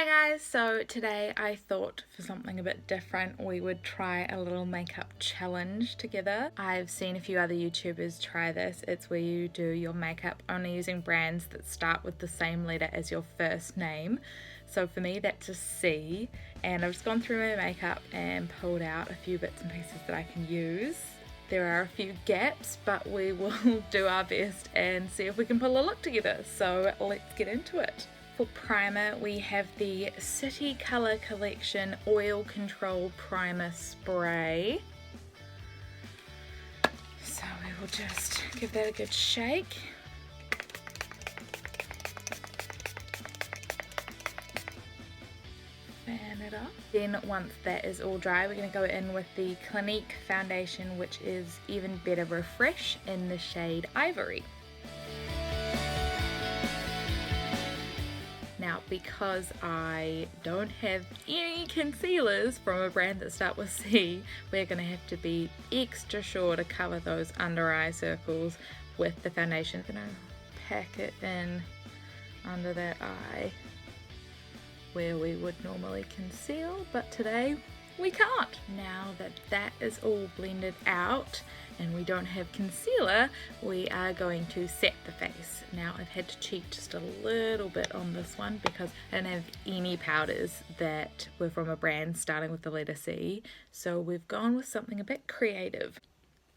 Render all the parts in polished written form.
Hi guys, so today I thought for something a bit different we would try a little makeup challenge together. I've seen a few other YouTubers try this. It's where you do your makeup only using brands that start with the same letter as your first name. So for me that's a C, and I've just gone through my makeup and pulled out a few bits and pieces that I can use. There are a few gaps, but we will do our best and see if we can pull a look together. So let's get into it. For primer, we have the City Colour Collection Oil Control Primer Spray. So we will just give that a good shake. Fan it up. Then once that is all dry, we're going to go in with the Clinique Foundation, which is Even Better Refresh in the shade Ivory. Now, because I don't have any concealers from a brand that start with C, we're going to have to be extra sure to cover those under eye circles with the foundation. I'm going to pack it in under that eye where we would normally conceal, but today we can't. Now that that is all blended out and we don't have concealer, we are going to set the face. Now I've had to cheat just a little bit on this one because I don't have any powders that were from a brand starting with the letter C, so we've gone with something a bit creative.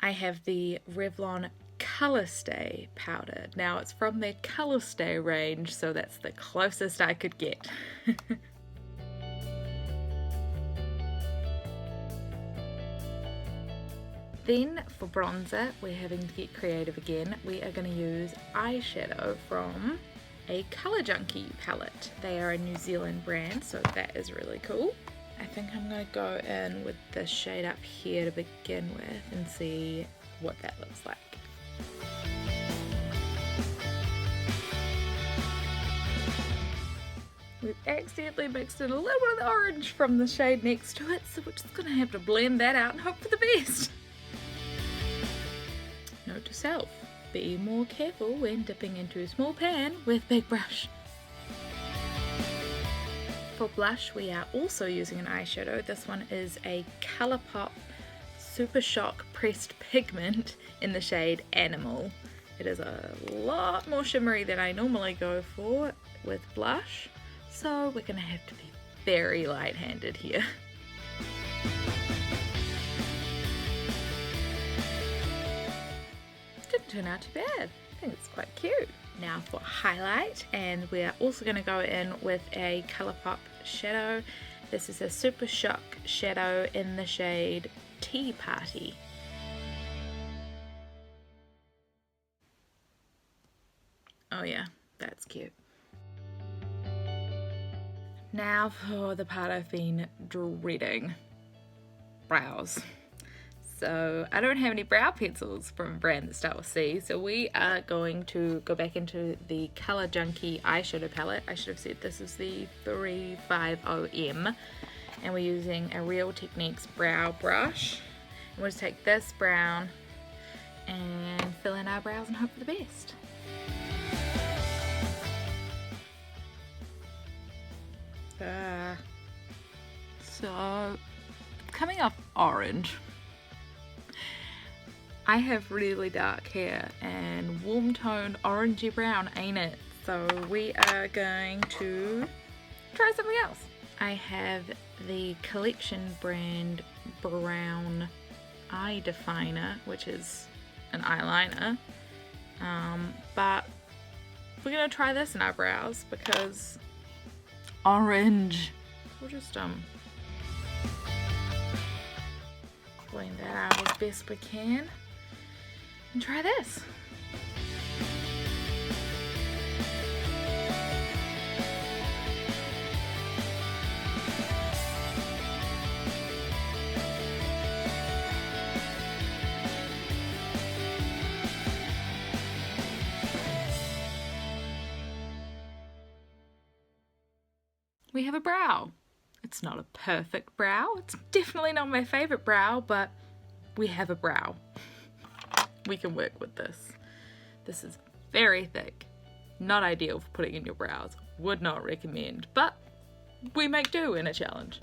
I have the Revlon Colourstay powder. Now it's from their Colourstay range, so that's the closest I could get. Then for bronzer, we're having to get creative again. We are going to use eyeshadow from a Colour Junkie palette. They are a New Zealand brand, so that is really cool. I think I'm going to go in with the shade up here to begin with and see what that looks like. We've accidentally mixed in a little bit of the orange from the shade next to it, so we're just going to have to blend that out and hope for the best. Note to self, be more careful when dipping into a small pan with big brush. For blush, we are also using an eyeshadow. This one is a Colourpop Super Shock Pressed pigment in the shade Animal. It is a lot more shimmery than I normally go for with blush, so we're going to have to be very light-handed here. Didn't turn out too bad. I think it's quite cute. Now for highlight, and we're also going to go in with a Colourpop shadow. This is a Super Shock Shadow in the shade Tea Party. Oh yeah, that's cute. Now for the part I've been dreading. Brows. So I don't have any brow pencils from a brand that start with C, so we are going to go back into the Colour Junkie eyeshadow palette. I should have said this is the 350M, and we're using a Real Techniques brow brush. And we'll just take this brown and fill in our brows and hope for the best. So coming off orange. I have really dark hair and warm toned orangey brown ain't it, so we are going to try something else. I have the Collection brand brown eye definer, which is an eyeliner, but we're going to try this in our brows because orange. We'll just blend that out as best we can and try this. We have a brow. It's not a perfect brow. It's definitely not my favorite brow, but we have a brow. We can work with this. This is very thick. Not ideal for putting in your brows. Would not recommend, but we make do in a challenge.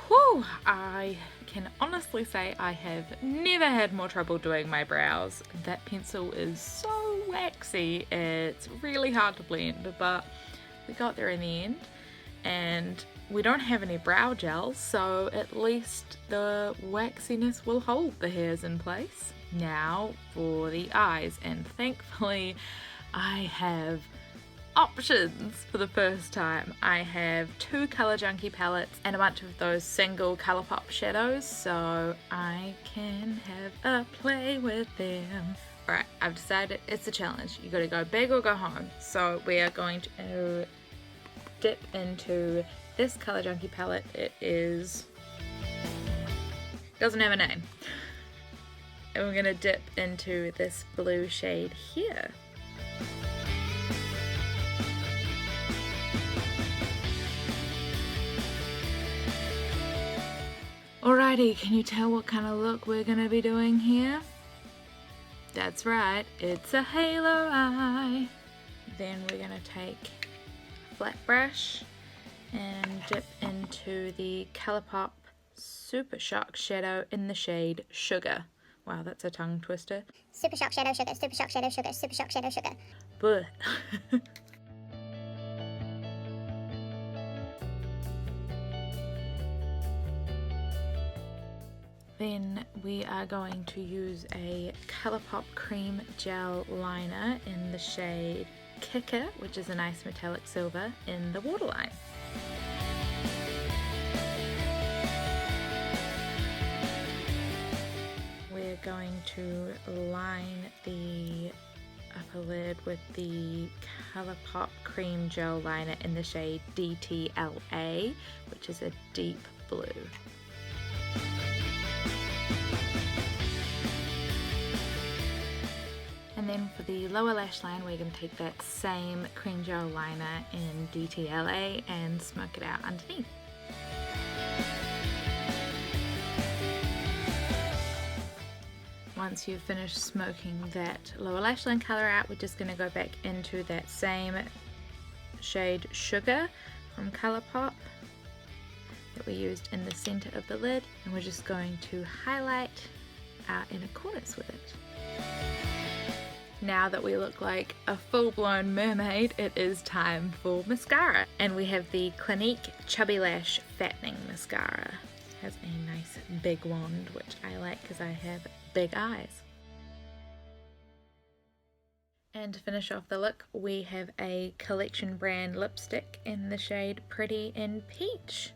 Whew, I can honestly say I have never had more trouble doing my brows. That pencil is so waxy, it's really hard to blend, but we got there in the end. And we don't have any brow gel, so at least the waxiness will hold the hairs in place. Now for the eyes, and thankfully I have options for the first time. I have 2 Colour Junkie palettes and a bunch of those single Colourpop shadows, so I can have a play with them. Alright, I've decided it's a challenge. You gotta go big or go home. So we are going to dip into this Colour Junkie palette. It doesn't have a name. And we're gonna dip into this blue shade here. Alrighty, can you tell what kind of look we're gonna be doing here? That's right, it's a halo eye. Then we're gonna take a flat brush and dip into the Colourpop Super Shock Shadow in the shade Sugar. Wow, that's a tongue twister. Super Shock Shadow Sugar, Super Shock Shadow Sugar, Super Shock Shadow Sugar. Blech. Then we are going to use a Colourpop Cream Gel Liner in the shade Kicker, which is a nice metallic silver, in the waterline. We're going to line the upper lid with the Colourpop Cream Gel Liner in the shade DTLA, which is a deep blue. And then for the lower lash line, we're going to take that same cream gel liner in DTLA and smoke it out underneath. Once you've finished smoking that lower lash line colour out, we're just going to go back into that same shade Sugar from Colourpop that we used in the centre of the lid, and we're just going to highlight our inner corners with it. Now that we look like a full-blown mermaid, it is time for mascara. And we have the Clinique Chubby Lash Fattening Mascara. It has a nice big wand, which I like because I have big eyes. And to finish off the look, we have a collection brand lipstick in the shade Pretty In Peach.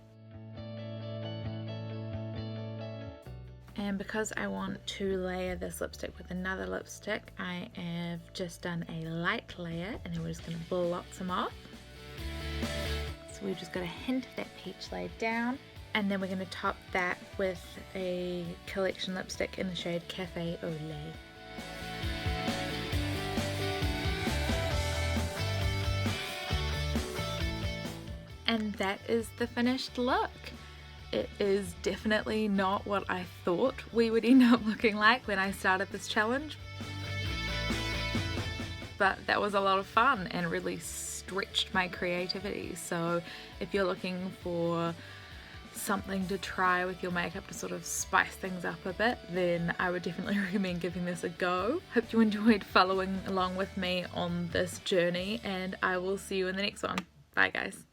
And because I want to layer this lipstick with another lipstick, I have just done a light layer, and then we're just going to blot some off. So we've just got a hint of that peach laid down, and then we're going to top that with a collection lipstick in the shade Cafe au Lait. And that is the finished look. It is definitely not what I thought we would end up looking like when I started this challenge. But that was a lot of fun and really stretched my creativity. So if you're looking for something to try with your makeup to sort of spice things up a bit, then I would definitely recommend giving this a go. Hope you enjoyed following along with me on this journey, and I will see you in the next one. Bye guys.